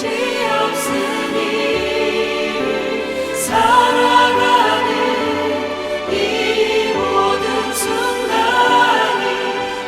없으니 살아가는 이 모든 순간이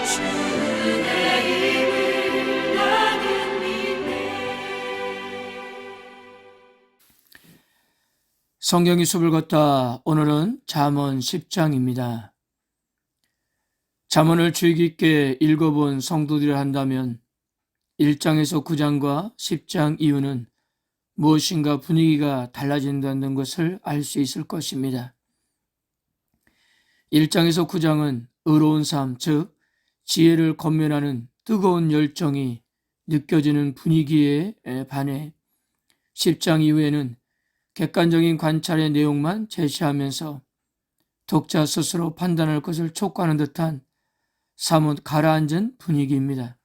주의 힘을 나는 믿네. 성경의 숲을 걷다. 오늘은 잠언 10장입니다. 잠언을 주의 깊게 읽어본 성도들이 한다면 1장에서 9장과 10장 이후는 무엇인가 분위기가 달라진다는 것을 알 수 있을 것입니다. 1장에서 9장은 의로운 삶, 즉 지혜를 권면하는 뜨거운 열정이 느껴지는 분위기에 반해 10장 이후에는 객관적인 관찰의 내용만 제시하면서 독자 스스로 판단할 것을 촉구하는 듯한 사뭇 가라앉은 분위기입니다.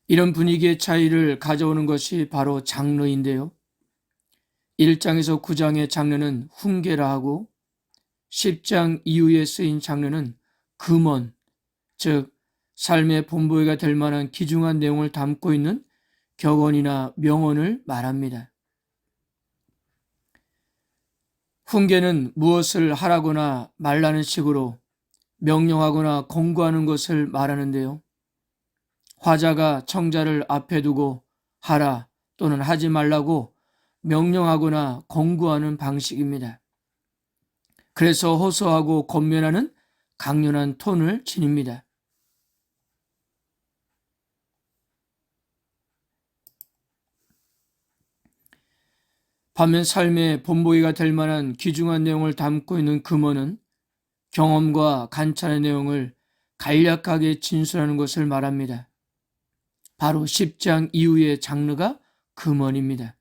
이런 분위기의 차이를 가져오는 것이 바로 장르인데요. 1장에서 9장의 장르는 훈계라 하고 10장 이후에 쓰인 장르는 금언, 즉 삶의 본보기가 될 만한 귀중한 내용을 담고 있는 격언이나 명언을 말합니다. 훈계는 무엇을 하라거나 말라는 식으로 명령하거나 권고하는 것을 말하는데요. 화자가 청자를 앞에 두고 하라 또는 하지 말라고 명령하거나 권고하는 방식입니다. 그래서 호소하고 권면하는 강렬한 톤을 지닙니다. 반면 삶의 본보기가 될 만한 귀중한 내용을 담고 있는 금언은 경험과 관찰의 내용을 간략하게 진술하는 것을 말합니다. 바로 10장 이후의 장르가 금언입니다.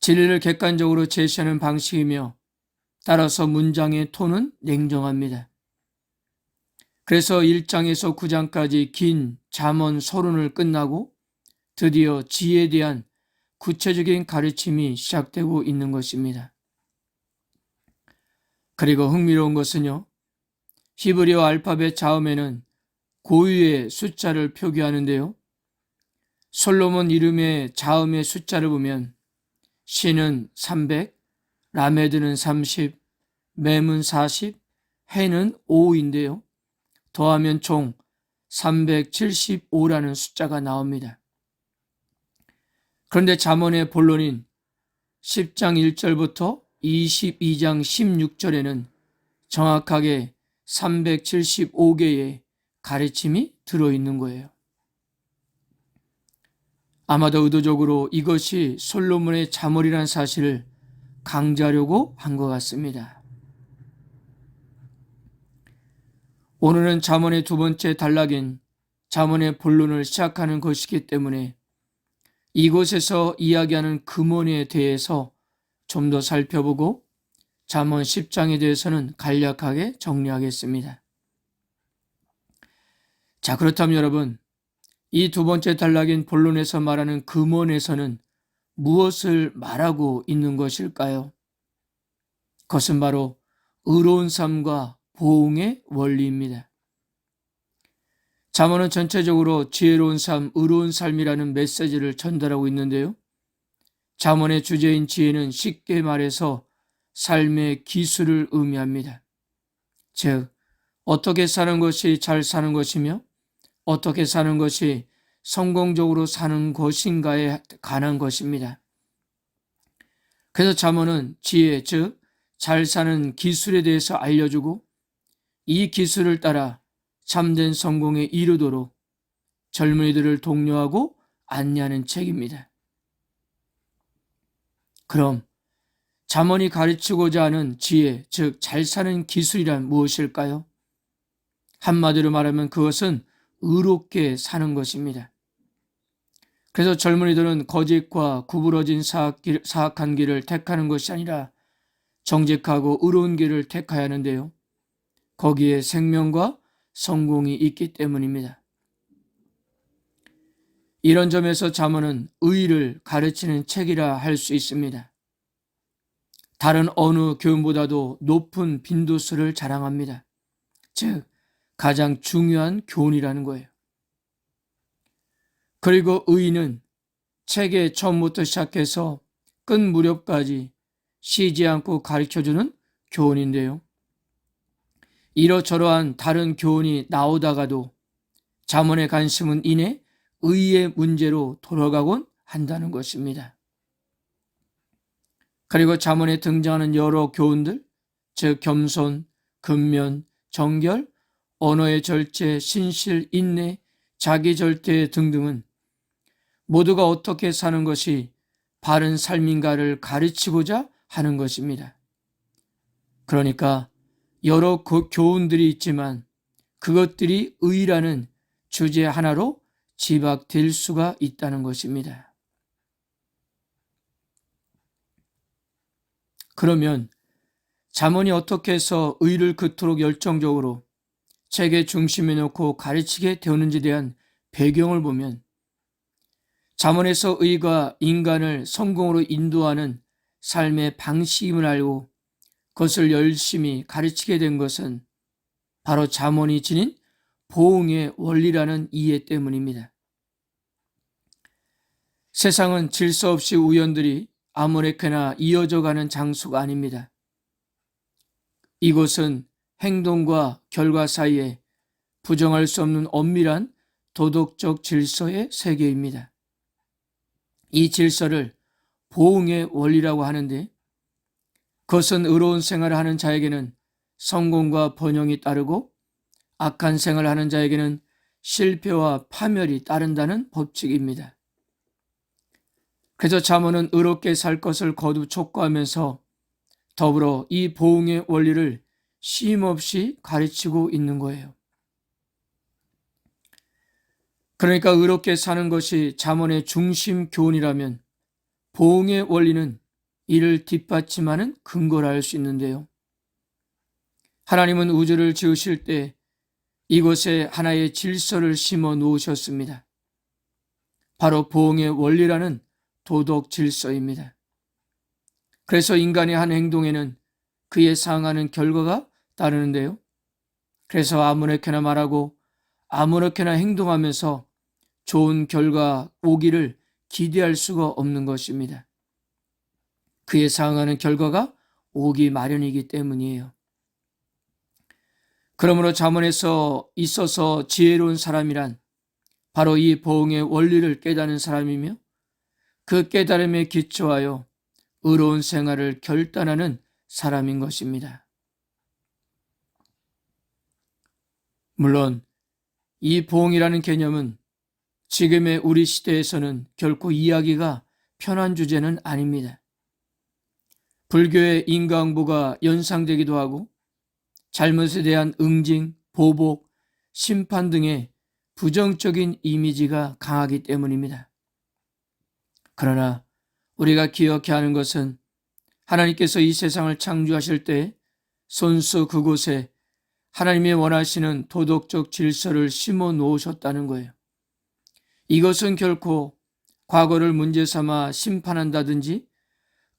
진리를 객관적으로 제시하는 방식이며 따라서 문장의 톤은 냉정합니다. 그래서 1장에서 9장까지 긴 잠언 서론을 끝나고 드디어 지혜에 대한 구체적인 가르침이 시작되고 있는 것입니다. 그리고 흥미로운 것은요, 히브리어 알파벳 자음에는 고유의 숫자를 표기하는데요. 솔로몬 이름의 자음의 숫자를 보면 시는 300, 라메드는 30, mem은 40, 해는 5인데요. 더하면 총 375라는 숫자가 나옵니다. 그런데 잠언의 본론인 10장 1절부터 22장 16절에는 정확하게 375개의 가르침이 들어있는 거예요. 아마도 의도적으로 이것이 솔로몬의 잠언이라는 사실을 강조하려고 한 것 같습니다. 오늘은 잠언의 두 번째 단락인 잠언의 본론을 시작하는 것이기 때문에 이곳에서 이야기하는 금언에 대해서 좀 더 살펴보고 잠언 10장에 대해서는 간략하게 정리하겠습니다. 자, 그렇다면 여러분, 이 두 번째 단락인 본론에서 말하는 금언에서는 무엇을 말하고 있는 것일까요? 그것은 바로 의로운 삶과 보응의 원리입니다. 잠언은 전체적으로 지혜로운 삶, 의로운 삶이라는 메시지를 전달하고 있는데요. 잠언의 주제인 지혜는 쉽게 말해서 삶의 기술을 의미합니다. 즉, 어떻게 사는 것이 잘 사는 것이며 어떻게 사는 것이 성공적으로 사는 것인가에 관한 것입니다. 그래서 잠언은 지혜, 즉 잘 사는 기술에 대해서 알려주고 이 기술을 따라 참된 성공에 이르도록 젊은이들을 독려하고 안내하는 책입니다. 그럼 잠언이 가르치고자 하는 지혜, 즉 잘 사는 기술이란 무엇일까요? 한마디로 말하면 그것은 의롭게 사는 것입니다. 그래서 젊은이들은 거짓과 구부러진 사악한 길을 택하는 것이 아니라 정직하고 의로운 길을 택해야 하는데요. 거기에 생명과 성공이 있기 때문입니다. 이런 점에서 잠언은 의를 가르치는 책이라 할 수 있습니다. 다른 어느 교훈보다도 높은 빈도수를 자랑합니다. 즉, 가장 중요한 교훈이라는 거예요. 그리고 의인은 책의 처음부터 시작해서 끝 무렵까지 쉬지 않고 가르쳐주는 교훈인데요. 이러저러한 다른 교훈이 나오다가도 잠언의 관심은 이내 의의 문제로 돌아가곤 한다는 것입니다. 그리고 잠언에 등장하는 여러 교훈들, 즉 겸손, 근면, 정결, 언어의 절제, 신실, 인내, 자기 절제 등등은 모두가 어떻게 사는 것이 바른 삶인가를 가르치고자 하는 것입니다. 그러니까 여러 교훈들이 있지만 그것들이 의라는 주제 하나로 집약될 수가 있다는 것입니다. 그러면 잠언이 어떻게 해서 의를 그토록 열정적으로 책의 중심에 놓고 가르치게 되었는지에 대한 배경을 보면 잠언에서 의가 인간을 성공으로 인도하는 삶의 방식임을 알고 그것을 열심히 가르치게 된 것은 바로 잠언이 지닌 보응의 원리라는 이해 때문입니다. 세상은 질서 없이 우연들이 아무렇게나 이어져 가는 장소가 아닙니다. 이곳은 행동과 결과 사이에 부정할 수 없는 엄밀한 도덕적 질서의 세계입니다. 이 질서를 보응의 원리라고 하는데 그것은 의로운 생활을 하는 자에게는 성공과 번영이 따르고 악한 생활을 하는 자에게는 실패와 파멸이 따른다는 법칙입니다. 그래서 잠언은 의롭게 살 것을 거듭 촉구하면서 더불어 이 보응의 원리를 쉼없이 가르치고 있는 거예요. 그러니까 의롭게 사는 것이 잠언의 중심 교훈이라면 보응의 원리는 이를 뒷받침하는 근거라 할 수 있는데요. 하나님은 우주를 지으실 때 이곳에 하나의 질서를 심어 놓으셨습니다. 바로 보응의 원리라는 도덕 질서입니다. 그래서 인간의 한 행동에는 그에 상응하는 결과가 따르는데요. 그래서 아무렇게나 말하고 아무렇게나 행동하면서 좋은 결과 오기를 기대할 수가 없는 것입니다. 그에 상응하는 결과가 오기 마련이기 때문이에요. 그러므로 잠언에서 있어서 지혜로운 사람이란 바로 이 보응의 원리를 깨닫는 사람이며 그 깨달음에 기초하여 의로운 생활을 결단하는 사람인 것입니다. 물론 이 보응이라는 개념은 지금의 우리 시대에서는 결코 이야기가 편한 주제는 아닙니다. 불교의 인과응보가 연상되기도 하고 잘못에 대한 응징, 보복, 심판 등의 부정적인 이미지가 강하기 때문입니다. 그러나 우리가 기억해야 하는 것은 하나님께서 이 세상을 창조하실 때 손수 그곳에 하나님이 원하시는 도덕적 질서를 심어 놓으셨다는 거예요. 이것은 결코 과거를 문제 삼아 심판한다든지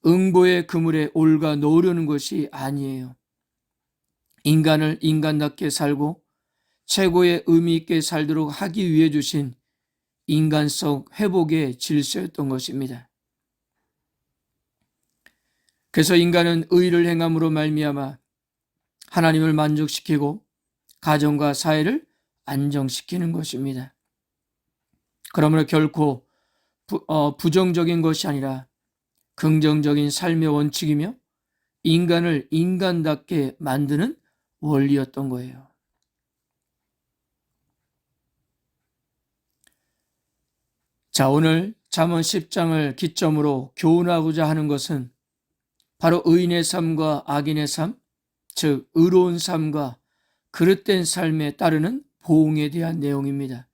응보의 그물에 올가 놓으려는 것이 아니에요. 인간을 인간답게 살고 최고의 의미 있게 살도록 하기 위해 주신 인간성 회복의 질서였던 것입니다. 그래서 인간은 의를 행함으로 말미암아 하나님을 만족시키고 가정과 사회를 안정시키는 것입니다. 그러므로 결코 부정적인 것이 아니라 긍정적인 삶의 원칙이며 인간을 인간답게 만드는 원리였던 거예요. 자, 오늘 잠언 10장을 기점으로 교훈하고자 하는 것은 바로 의인의 삶과 악인의 삶, 즉 의로운 삶과 그릇된 삶에 따르는 보응에 대한 내용입니다.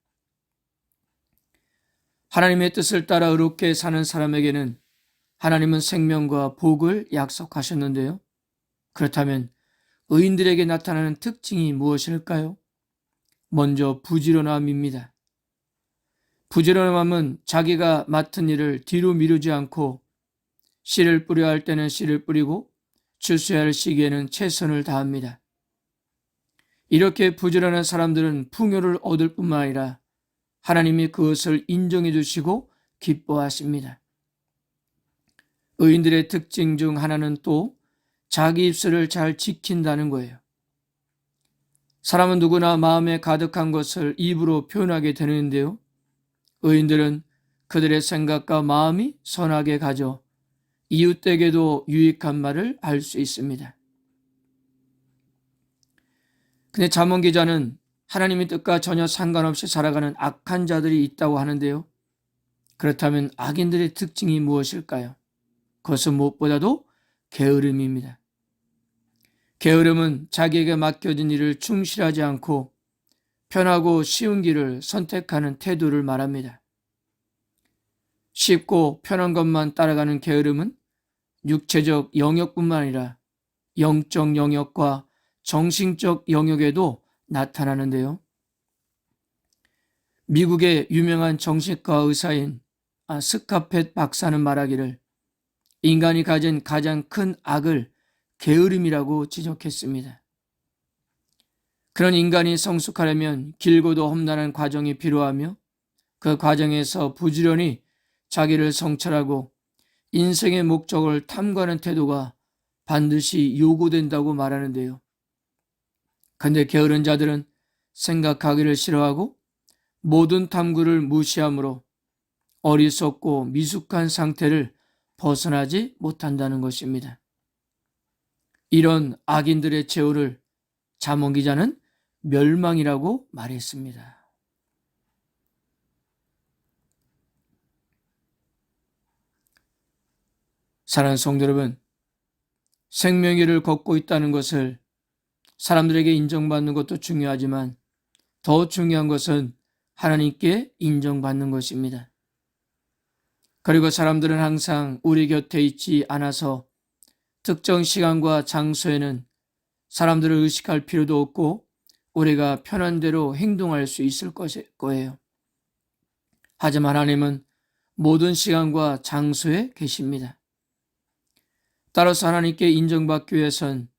하나님의 뜻을 따라 의롭게 사는 사람에게는 하나님은 생명과 복을 약속하셨는데요. 그렇다면 의인들에게 나타나는 특징이 무엇일까요? 먼저 부지런함입니다. 부지런함은 자기가 맡은 일을 뒤로 미루지 않고 씨를 뿌려야 할 때는 씨를 뿌리고 추수해야 할 시기에는 최선을 다합니다. 이렇게 부지런한 사람들은 풍요를 얻을 뿐만 아니라 하나님이 그것을 인정해 주시고 기뻐하십니다. 의인들의 특징 중 하나는 또 자기 입술을 잘 지킨다는 거예요. 사람은 누구나 마음에 가득한 것을 입으로 표현하게 되는데요. 의인들은 그들의 생각과 마음이 선하게 가져 이웃에게도 유익한 말을 할 수 있습니다. 근데 잠언 기자는 하나님의 뜻과 전혀 상관없이 살아가는 악한 자들이 있다고 하는데요. 그렇다면 악인들의 특징이 무엇일까요? 그것은 무엇보다도 게으름입니다. 게으름은 자기에게 맡겨진 일을 충실하지 않고 편하고 쉬운 길을 선택하는 태도를 말합니다. 쉽고 편한 것만 따라가는 게으름은 육체적 영역뿐만 아니라 영적 영역과 정신적 영역에도 나타나는데요. 미국의 유명한 정신과 의사인 스카펫 박사는 말하기를 인간이 가진 가장 큰 악을 게으름이라고 지적했습니다. 그런 인간이 성숙하려면 길고도 험난한 과정이 필요하며 그 과정에서 부지런히 자기를 성찰하고 인생의 목적을 탐구하는 태도가 반드시 요구된다고 말하는데요. 그런데 게으른 자들은 생각하기를 싫어하고 모든 탐구를 무시하므로 어리석고 미숙한 상태를 벗어나지 못한다는 것입니다. 이런 악인들의 최후를 잠언 기자는 멸망이라고 말했습니다. 사랑하는 성도 여러분, 생명의 길을 걷고 있다는 것을 사람들에게 인정받는 것도 중요하지만 더 중요한 것은 하나님께 인정받는 것입니다. 그리고 사람들은 항상 우리 곁에 있지 않아서 특정 시간과 장소에는 사람들을 의식할 필요도 없고 우리가 편한 대로 행동할 수 있을 거예요. 하지만 하나님은 모든 시간과 장소에 계십니다. 따라서 하나님께 인정받기 위해선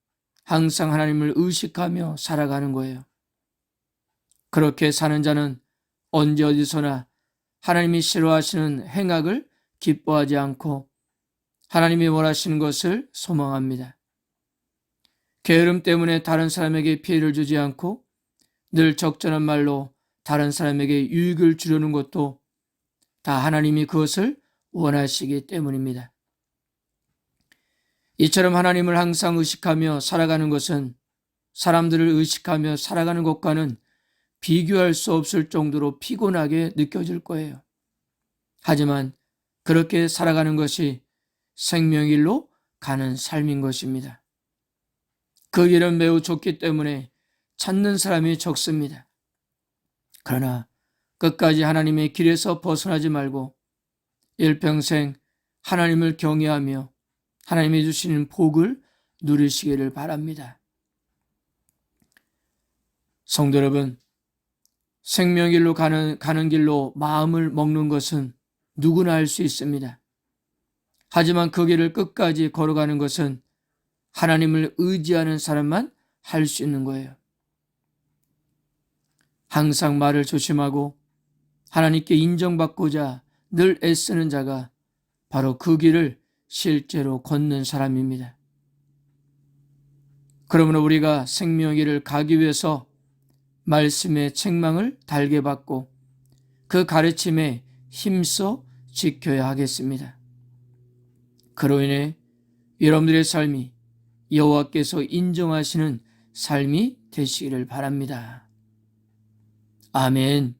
항상 하나님을 의식하며 살아가는 거예요. 그렇게 사는 자는 언제 어디서나 하나님이 싫어하시는 행악을 기뻐하지 않고 하나님이 원하시는 것을 소망합니다. 게으름 때문에 다른 사람에게 피해를 주지 않고 늘 적절한 말로 다른 사람에게 유익을 주려는 것도 다 하나님이 그것을 원하시기 때문입니다. 이처럼 하나님을 항상 의식하며 살아가는 것은 사람들을 의식하며 살아가는 것과는 비교할 수 없을 정도로 피곤하게 느껴질 거예요. 하지만 그렇게 살아가는 것이 생명일로 가는 삶인 것입니다. 그 길은 매우 좁기 때문에 찾는 사람이 적습니다. 그러나 끝까지 하나님의 길에서 벗어나지 말고 일평생 하나님을 경외하며 하나님이 주시는 복을 누리시기를 바랍니다. 성도 여러분, 생명길로 가는 길로 마음을 먹는 것은 누구나 할 수 있습니다. 하지만 그 길을 끝까지 걸어가는 것은 하나님을 의지하는 사람만 할 수 있는 거예요. 항상 말을 조심하고 하나님께 인정받고자 늘 애쓰는 자가 바로 그 길을 실제로 걷는 사람입니다. 그러므로 우리가 생명의 길을 가기 위해서 말씀의 책망을 달게 받고 그 가르침에 힘써 지켜야 하겠습니다. 그로 인해 여러분들의 삶이 여호와께서 인정하시는 삶이 되시기를 바랍니다. 아멘.